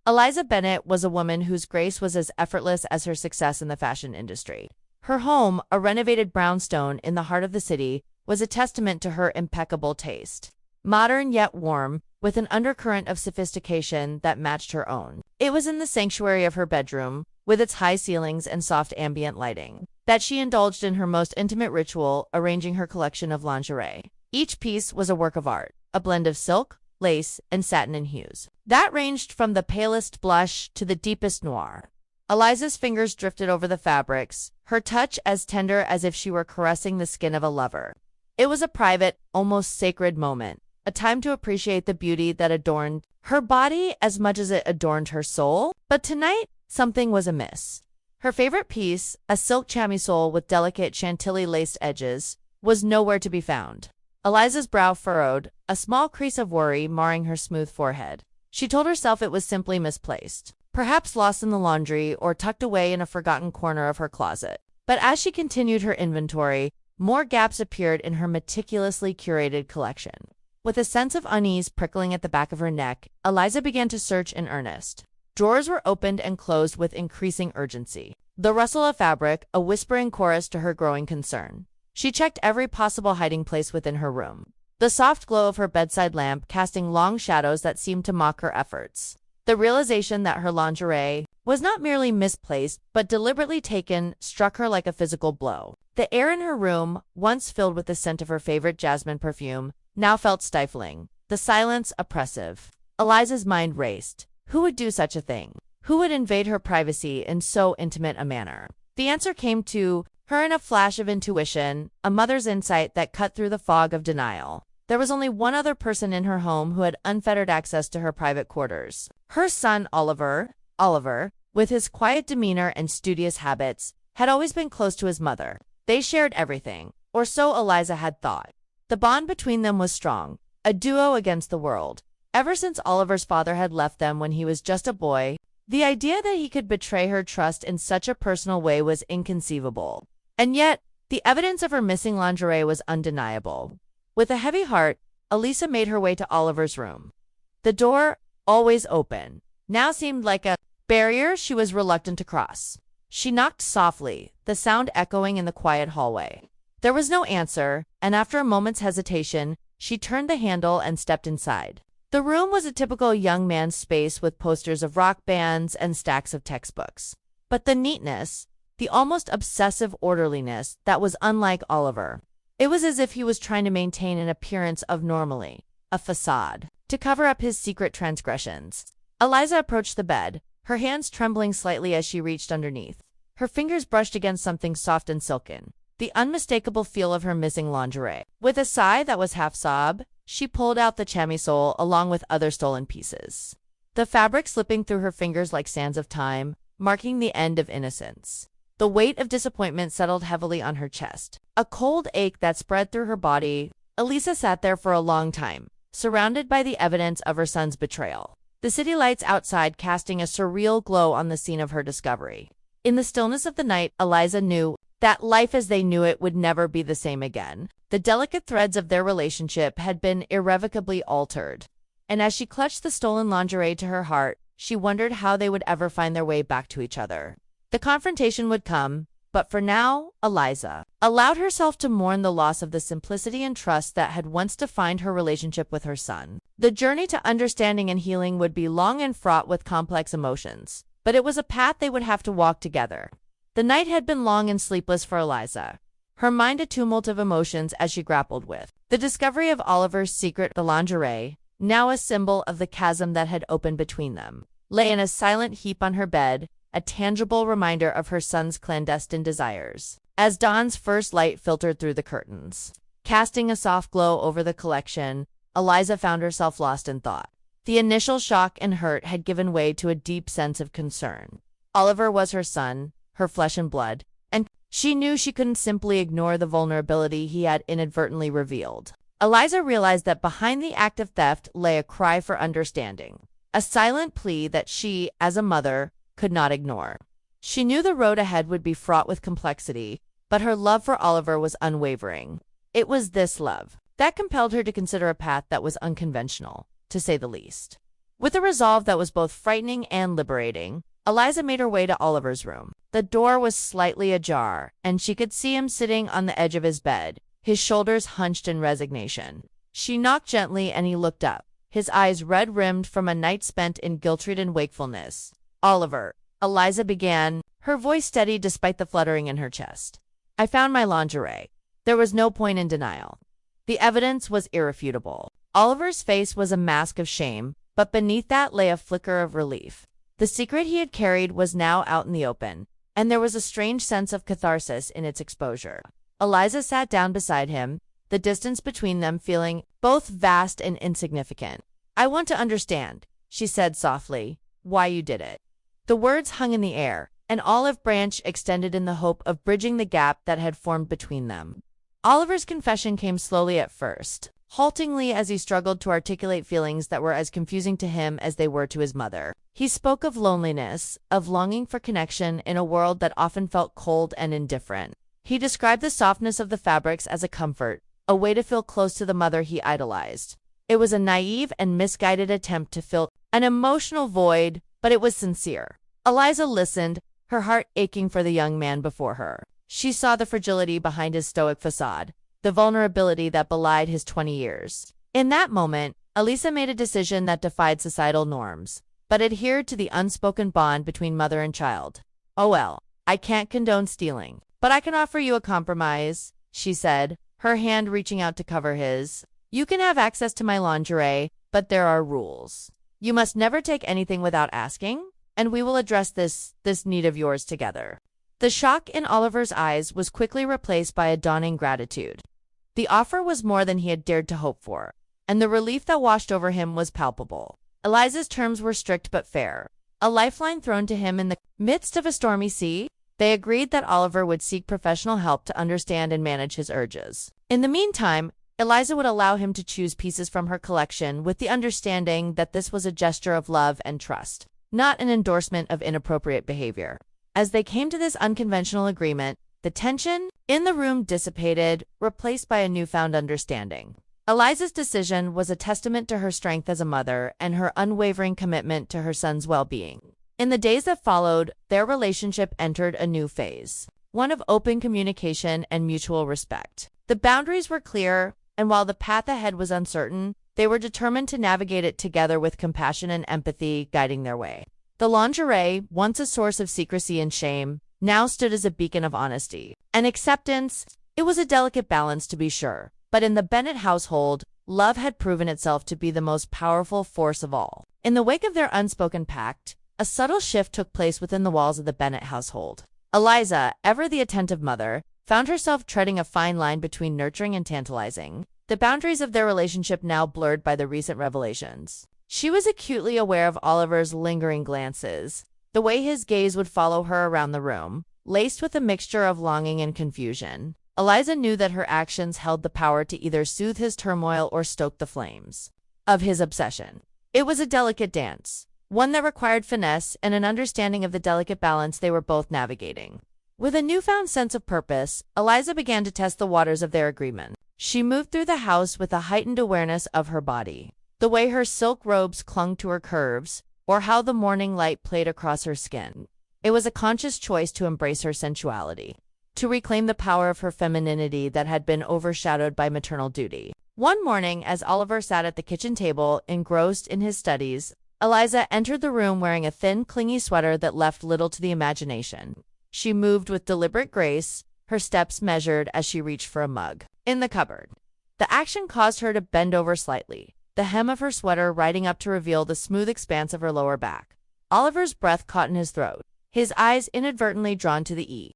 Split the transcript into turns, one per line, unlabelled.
Eliza Bennett was a woman whose grace was as effortless as her success in the fashion industry. Her home, a renovated brownstone in the heart of the city, was a testament to her impeccable taste. Modern yet warm, with an undercurrent of sophistication that matched her own. It was in the sanctuary of her bedroom, with its high ceilings and soft ambient lighting, that she indulged in her most intimate ritual, arranging her collection of lingerie. Each piece was a work of art, a blend of silk, lace, and satin in hues that ranged from the palest blush to the deepest noir. Eliza's fingers drifted over the fabrics, her touch as tender as if she were caressing the skin of a lover. It was a private, almost sacred moment, a time to appreciate the beauty that adorned her body as much as it adorned her soul. But tonight, something was amiss. Her favorite piece, a silk chamisole with delicate chantilly-laced edges, was nowhere to be found. Eliza's brow furrowed, a small crease of worry marring her smooth forehead. She told herself it was simply misplaced, perhaps lost in the laundry or tucked away in a forgotten corner of her closet. But as she continued her inventory, more gaps appeared in her meticulously curated collection. With a sense of unease prickling at the back of her neck, Eliza began to search in earnest. Drawers were opened and closed with increasing urgency. The rustle of fabric, a whispering chorus to her growing concern. She checked every possible hiding place within her room. The soft glow of her bedside lamp casting long shadows that seemed to mock her efforts. The realization that her lingerie was not merely misplaced but deliberately taken struck her like a physical blow. The air in her room, once filled with the scent of her favorite jasmine perfume, now felt stifling, the silence oppressive. Eliza's mind raced. Who would do such a thing? Who would invade her privacy in so intimate a manner? The answer came to her in a flash of intuition, a mother's insight that cut through the fog of denial. There was only one other person in her home who had unfettered access to her private quarters. Her son, Oliver, with his quiet demeanor and studious habits, had always been close to his mother. They shared everything, or so Eliza had thought. The bond between them was strong, a duo against the world. Ever since Oliver's father had left them when he was just a boy, the idea that he could betray her trust in such a personal way was inconceivable. And yet, the evidence of her missing lingerie was undeniable. With a heavy heart, Elisa made her way to Oliver's room. The door, always open, now seemed like a barrier she was reluctant to cross. She knocked softly, the sound echoing in the quiet hallway. There was no answer, and after a moment's hesitation, she turned the handle and stepped inside. The room was a typical young man's space with posters of rock bands and stacks of textbooks. But the neatness, the almost obsessive orderliness, that was unlike Oliver. It was as if he was trying to maintain an appearance of normalcy, a facade, to cover up his secret transgressions. Eliza approached the bed, her hands trembling slightly as she reached underneath. Her fingers brushed against something soft and silken, the unmistakable feel of her missing lingerie. With a sigh that was half sob, she pulled out the chamisole along with other stolen pieces, the fabric slipping through her fingers like sands of time, marking the end of innocence. The weight of disappointment settled heavily on her chest, a cold ache that spread through her body. Elisa sat there for a long time, surrounded by the evidence of her son's betrayal. The city lights outside casting a surreal glow on the scene of her discovery. In the stillness of the night, Eliza knew that life as they knew it would never be the same again. The delicate threads of their relationship had been irrevocably altered. And as she clutched the stolen lingerie to her heart, she wondered how they would ever find their way back to each other. The confrontation would come, but for now, Eliza allowed herself to mourn the loss of the simplicity and trust that had once defined her relationship with her son. The journey to understanding and healing would be long and fraught with complex emotions, but it was a path they would have to walk together. The night had been long and sleepless for Eliza, her mind a tumult of emotions as she grappled with the discovery of Oliver's secret. The lingerie, now a symbol of the chasm that had opened between them, lay in a silent heap on her bed, a tangible reminder of her son's clandestine desires. As dawn's first light filtered through the curtains, casting a soft glow over the collection, Eliza found herself lost in thought. The initial shock and hurt had given way to a deep sense of concern. Oliver was her son, her flesh and blood, and she knew she couldn't simply ignore the vulnerability he had inadvertently revealed. Eliza realized that behind the act of theft lay a cry for understanding, a silent plea that she, as a mother, could not ignore. She knew the road ahead would be fraught with complexity, but her love for Oliver was unwavering. It was this love that compelled her to consider a path that was unconventional, to say the least. With a resolve that was both frightening and liberating, Eliza made her way to Oliver's room. The door was slightly ajar, and she could see him sitting on the edge of his bed, his shoulders hunched in resignation. She knocked gently and he looked up, his eyes red-rimmed from a night spent in guilt-ridden wakefulness. "Oliver," Eliza began, her voice steady despite the fluttering in her chest. "I found my lingerie." There was no point in denial. The evidence was irrefutable. Oliver's face was a mask of shame, but beneath that lay a flicker of relief. The secret he had carried was now out in the open, and there was a strange sense of catharsis in its exposure. Eliza sat down beside him, the distance between them feeling both vast and insignificant. "I want to understand," she said softly, "why you did it." The words hung in the air, an olive branch extended in the hope of bridging the gap that had formed between them. Oliver's confession came slowly at first, haltingly as he struggled to articulate feelings that were as confusing to him as they were to his mother. He spoke of loneliness, of longing for connection in a world that often felt cold and indifferent. He described the softness of the fabrics as a comfort, a way to feel close to the mother he idolized. It was a naive and misguided attempt to fill an emotional void, but it was sincere. Eliza listened, her heart aching for the young man before her. She saw the fragility behind his stoic facade, the vulnerability that belied his 20 years. In that moment, Eliza made a decision that defied societal norms, but adhered to the unspoken bond between mother and child. "Oh well, I can't condone stealing, but I can offer you a compromise," she said, her hand reaching out to cover his. "You can have access to my lingerie, but there are rules. You must never take anything without asking, and we will address this need of yours together." The shock in Oliver's eyes was quickly replaced by a dawning gratitude. The offer was more than he had dared to hope for, and the relief that washed over him was palpable. Eliza's terms were strict but fair, a lifeline thrown to him in the midst of a stormy sea. They agreed that Oliver would seek professional help to understand and manage his urges. In the meantime, Eliza would allow him to choose pieces from her collection with the understanding that this was a gesture of love and trust, not an endorsement of inappropriate behavior. As they came to this unconventional agreement, the tension in the room dissipated, replaced by a newfound understanding. Eliza's decision was a testament to her strength as a mother and her unwavering commitment to her son's well-being. In the days that followed, their relationship entered a new phase, one of open communication and mutual respect. The boundaries were clear, and while the path ahead was uncertain, they were determined to navigate it together with compassion and empathy guiding their way. The lingerie, once a source of secrecy and shame, now stood as a beacon of honesty and acceptance. It was a delicate balance, to be sure, but in the Bennett household, love had proven itself to be the most powerful force of all. In the wake of their unspoken pact, a subtle shift took place within the walls of the Bennett household. Eliza, ever the attentive mother, found herself treading a fine line between nurturing and tantalizing, the boundaries of their relationship now blurred by the recent revelations. She was acutely aware of Oliver's lingering glances, the way his gaze would follow her around the room, laced with a mixture of longing and confusion. Eliza knew that her actions held the power to either soothe his turmoil or stoke the flames of his obsession. It was a delicate dance, one that required finesse and an understanding of the delicate balance they were both navigating. With a newfound sense of purpose, Eliza began to test the waters of their agreement. She moved through the house with a heightened awareness of her body, the way her silk robes clung to her curves, or how the morning light played across her skin. It was a conscious choice to embrace her sensuality, to reclaim the power of her femininity that had been overshadowed by maternal duty. One morning, as Oliver sat at the kitchen table, engrossed in his studies, Eliza entered the room wearing a thin, clingy sweater that left little to the imagination. She moved with deliberate grace, her steps measured as she reached for a mug in the cupboard. The action caused her to bend over slightly, the hem of her sweater riding up to reveal the smooth expanse of her lower back. Oliver's breath caught in his throat, his eyes inadvertently drawn to the E.